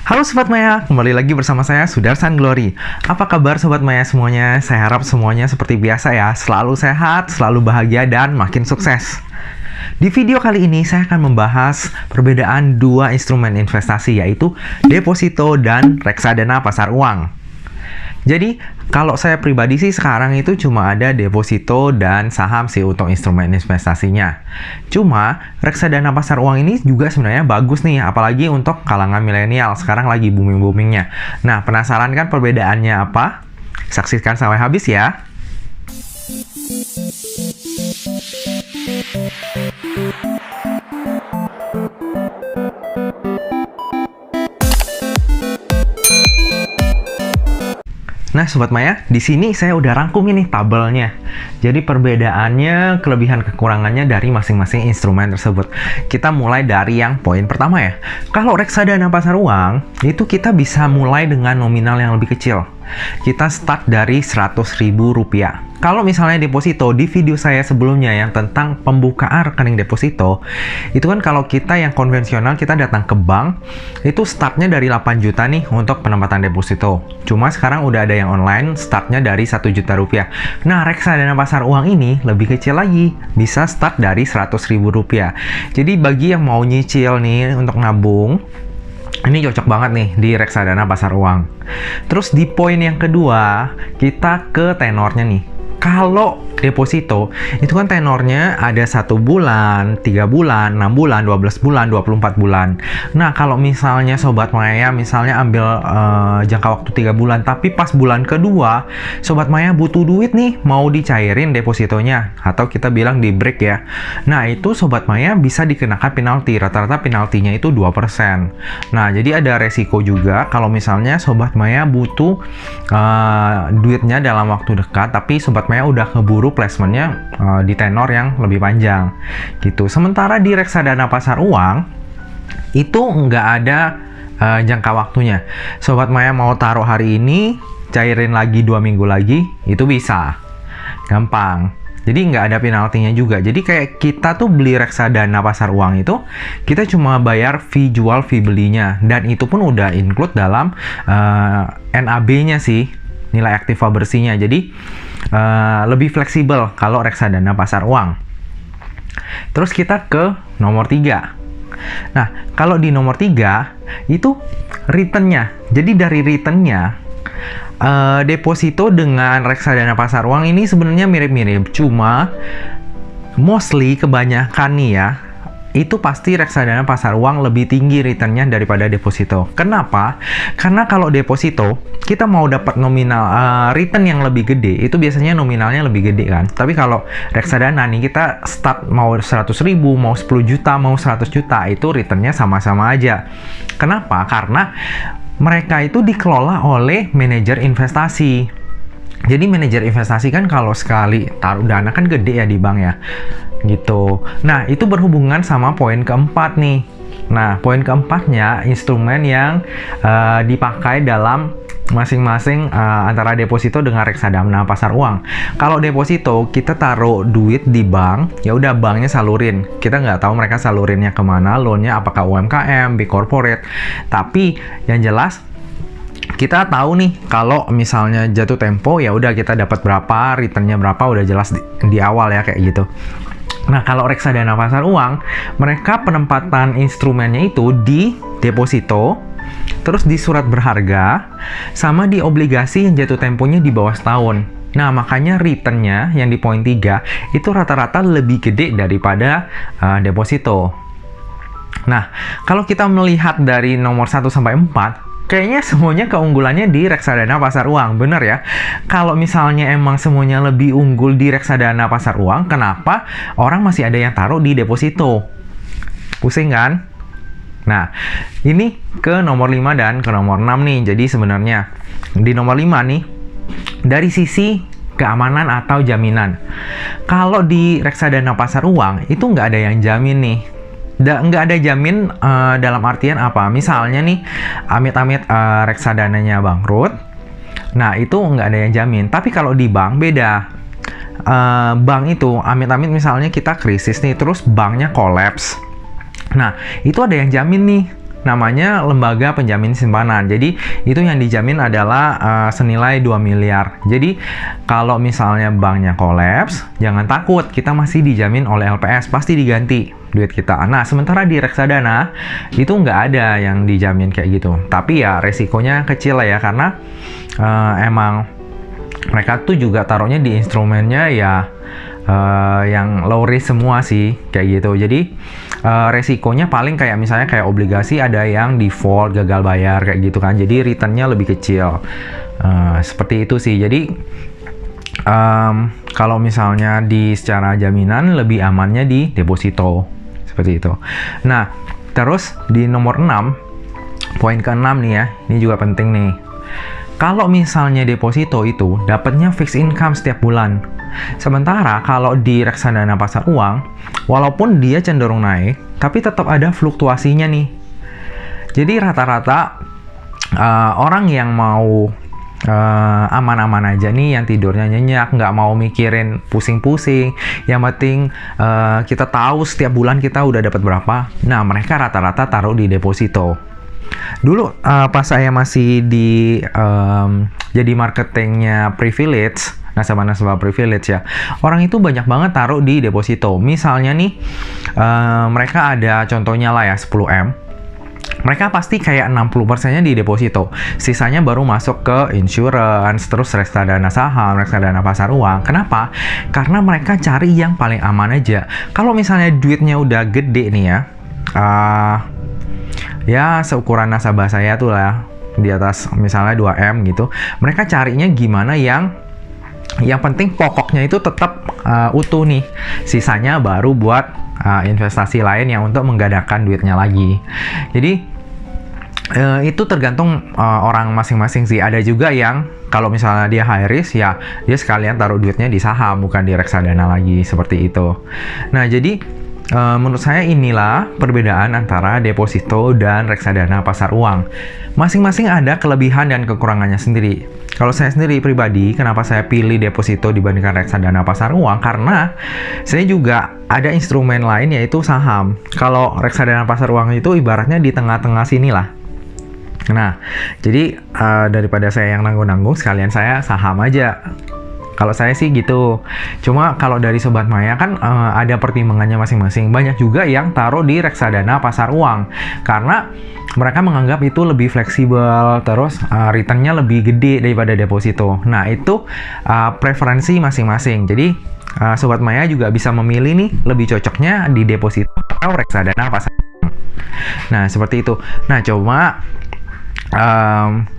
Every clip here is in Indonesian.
Halo Sobat Maya, kembali lagi bersama saya Sudarsan Glory. Apa kabar Sobat Maya semuanya? Saya harap semuanya seperti biasa ya, selalu sehat, selalu bahagia, dan makin sukses. Di video kali ini saya akan membahas perbedaan dua instrumen investasi, yaitu deposito dan reksadana pasar uang. Jadi, kalau saya pribadi sih sekarang itu cuma ada deposito dan saham sih untuk instrumen investasinya. Cuma, reksadana pasar uang ini juga sebenarnya bagus nih, apalagi untuk kalangan milenial, sekarang lagi booming-boomingnya. Nah, penasaran kan perbedaannya apa? Saksikan sampai habis ya. Nah, Sobat Maya, di sini saya udah rangkum ini tabelnya. Jadi perbedaannya, kelebihan kekurangannya dari masing-masing instrumen tersebut. Kita mulai dari yang poin pertama ya. Kalau reksadana pasar uang, itu kita bisa mulai dengan nominal yang lebih kecil. Kita start dari Rp100.000. Kalau misalnya deposito, di video saya sebelumnya yang tentang pembukaan rekening deposito, itu kan kalau kita yang konvensional, kita datang ke bank, itu startnya dari 8 juta nih untuk penempatan deposito. Cuma sekarang udah ada yang online, startnya dari 1 juta rupiah. Nah, reksadana pasar uang ini lebih kecil lagi, bisa start dari Rp100.000. Jadi bagi yang mau nyicil nih untuk nabung, ini cocok banget nih di reksadana pasar uang. Terus di poin yang kedua, kita ke tenornya nih. Kalau deposito, itu kan tenornya ada 1 bulan, 3 bulan, 6 bulan, 12 bulan, 24 bulan. Nah, kalau misalnya Sobat Maya misalnya ambil jangka waktu 3 bulan, tapi pas bulan kedua, Sobat Maya butuh duit nih, mau dicairin depositonya, atau kita bilang di break ya. Nah, itu Sobat Maya bisa dikenakan penalti, rata-rata penaltinya itu 2%. Nah, jadi ada resiko juga kalau misalnya Sobat Maya butuh duitnya dalam waktu dekat, tapi Sobat Maya udah keburu placementnya di tenor yang lebih panjang gitu. Sementara di reksadana pasar uang itu nggak ada jangka waktunya. Sobat Maya mau taruh hari ini, cairin lagi 2 minggu lagi, itu bisa gampang. Jadi nggak ada penaltinya juga. Jadi kayak kita tuh beli reksadana pasar uang itu, kita cuma bayar fee jual, fee belinya, dan itu pun udah include dalam NAB-nya sih, nilai aktiva bersihnya. Jadi lebih fleksibel kalau reksadana pasar uang. Terus kita ke nomor 3. Nah, kalau di nomor 3 itu returnnya. Jadi dari returnnya, deposito dengan reksadana pasar uang ini sebenarnya mirip-mirip. Cuma mostly kebanyakan nih ya, itu pasti reksadana pasar uang lebih tinggi returnnya daripada deposito. Kenapa? Karena kalau deposito, kita mau dapat nominal return yang lebih gede, itu biasanya nominalnya lebih gede kan. Tapi kalau reksadana nih, kita start mau 100.000, mau 10 juta, mau 100 juta, itu returnnya sama-sama aja. Kenapa? Karena mereka itu dikelola oleh manajer investasi. Jadi manajer investasi kan kalau sekali taruh dana kan gede ya di bank ya, gitu. Nah, itu berhubungan sama poin keempat nih. Nah, poin keempatnya instrumen yang dipakai dalam masing-masing antara deposito dengan reksadana pasar uang. Kalau deposito, kita taruh duit di bank, ya udah banknya salurin. Kita nggak tahu mereka salurinnya kemana, loannya apakah UMKM, big corporate. Tapi yang jelas, kita tahu nih kalau misalnya jatuh tempo, ya udah kita dapat berapa, returnnya berapa, udah jelas di awal ya kayak gitu. Nah, kalau reksadana pasar uang, mereka penempatan instrumennya itu di deposito, terus di surat berharga, sama di obligasi yang jatuh temponya di bawah setahun. Nah, makanya returnnya yang di poin 3 itu rata-rata lebih gede daripada deposito. Nah, kalau kita melihat dari nomor 1 sampai 4, kayaknya semuanya keunggulannya di reksadana pasar uang, bener ya? Kalau misalnya emang semuanya lebih unggul di reksadana pasar uang, kenapa orang masih ada yang taruh di deposito? Pusing kan? Nah, ini ke nomor 5 dan ke nomor 6 nih. Jadi sebenarnya di nomor 5 nih, dari sisi keamanan atau jaminan. Kalau di reksadana pasar uang, itu nggak ada yang jamin nih. Nggak ada jamin dalam artian apa? Misalnya nih, amit-amit reksadananya bangkrut, nah itu nggak ada yang jamin. Tapi kalau di bank beda. Bank itu amit-amit misalnya kita krisis nih, terus banknya kolaps. Nah, itu ada yang jamin nih. namanya lembaga penjamin simpanan. Jadi itu yang dijamin adalah senilai 2 miliar. Jadi kalau misalnya banknya kolaps, jangan takut, kita masih dijamin oleh LPS, pasti diganti duit kita. Nah, sementara di reksadana itu nggak ada yang dijamin kayak gitu. Tapi ya resikonya kecil lah ya, karena emang mereka tuh juga taruhnya di instrumennya ya yang low risk semua sih kayak gitu. Jadi resikonya paling kayak misalnya kayak obligasi ada yang default, gagal bayar kayak gitu kan. Jadi returnnya lebih kecil. Seperti itu sih. Jadi kalau misalnya di secara jaminan lebih amannya di deposito seperti itu. Nah, terus di nomor 6, poin ke-6 nih ya, ini juga penting nih. Kalau misalnya deposito itu dapatnya fixed income setiap bulan. Sementara kalau di reksadana pasar uang, walaupun dia cenderung naik, tapi tetap ada fluktuasinya nih. Jadi rata-rata orang yang mau aman-aman aja nih, yang tidurnya nyenyak, nggak mau mikirin pusing-pusing, yang penting kita tahu setiap bulan kita udah dapat berapa. Nah, mereka rata-rata taruh di deposito. Dulu pas saya masih di jadi marketingnya Privilege, nasabah-nasabah Privilege ya, orang itu banyak banget taruh di deposito. Misalnya nih mereka ada contohnya lah ya 10M, mereka pasti kayak 60%-nya di deposito, sisanya baru masuk ke insurance, terus reksadana saham, reksadana pasar uang. Kenapa? Karena mereka cari yang paling aman aja. Kalau misalnya duitnya udah gede nih ya, ya seukuran nasabah saya tuh lah, di atas misalnya 2M gitu, mereka carinya gimana yang penting pokoknya itu tetap utuh nih, sisanya baru buat investasi lain yang untuk menggandakan duitnya lagi. Jadi itu tergantung orang masing-masing sih. Ada juga yang kalau misalnya dia high risk ya dia sekalian taruh duitnya di saham, bukan di reksadana lagi, seperti itu. Nah, jadi menurut saya inilah perbedaan antara deposito dan reksadana pasar uang. Masing-masing ada kelebihan dan kekurangannya sendiri. Kalau saya sendiri pribadi, kenapa saya pilih deposito dibandingkan reksadana pasar uang? Karena saya juga ada instrumen lain yaitu saham. Kalau reksadana pasar uang itu ibaratnya di tengah-tengah sini lah. Nah, jadi daripada saya yang nanggung-nanggung, sekalian saya saham aja. Kalau saya sih gitu. Cuma kalau dari Sobat Maya kan ada pertimbangannya masing-masing. Banyak juga yang taruh di reksadana pasar uang karena mereka menganggap itu lebih fleksibel, terus returnnya lebih gede daripada deposito. Nah, itu preferensi masing-masing. Jadi Sobat Maya juga bisa memilih nih lebih cocoknya di deposito atau reksadana pasar uang. Nah, seperti itu. Nah, coba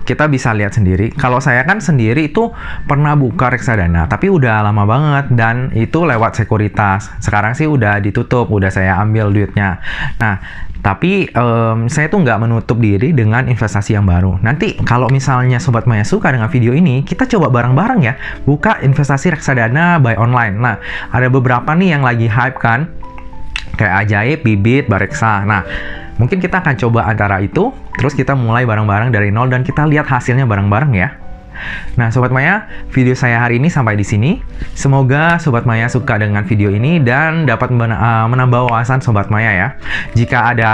kita bisa lihat sendiri. Kalau saya kan sendiri itu pernah buka reksadana, tapi udah lama banget dan itu lewat sekuritas. Sekarang sih udah ditutup, udah saya ambil duitnya. Nah, tapi saya tuh nggak menutup diri dengan investasi yang baru. Nanti kalau misalnya Sobat Maya suka dengan video ini, kita coba bareng-bareng ya buka investasi reksadana by online. Nah, ada beberapa nih yang lagi hype kan, kayak Ajaib, Bibit, Bareksa. Nah, mungkin kita akan coba antara itu, terus kita mulai bareng-bareng dari nol dan kita lihat hasilnya bareng-bareng ya. Nah, Sobat Maya, video saya hari ini sampai di sini. Semoga Sobat Maya suka dengan video ini dan dapat menambah wawasan Sobat Maya ya. Jika ada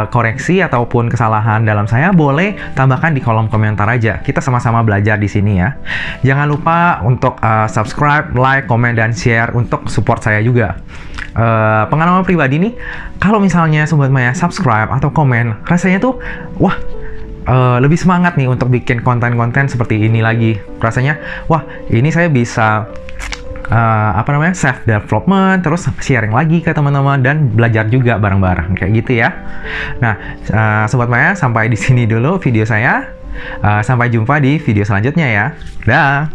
koreksi ataupun kesalahan dalam saya, boleh tambahkan di kolom komentar aja. Kita sama-sama belajar di sini ya. Jangan lupa untuk subscribe, like, komen, dan share untuk support saya juga. Pengalaman pribadi nih, kalau misalnya Sobat Maya subscribe atau komen, rasanya tuh wah, lebih semangat nih untuk bikin konten-konten seperti ini lagi. Rasanya wah, ini saya bisa self development, terus sharing lagi ke teman-teman dan belajar juga bareng-bareng kayak gitu ya. Nah, Sobat Maya, sampai di sini dulu video saya. Sampai jumpa di video selanjutnya ya. Dah.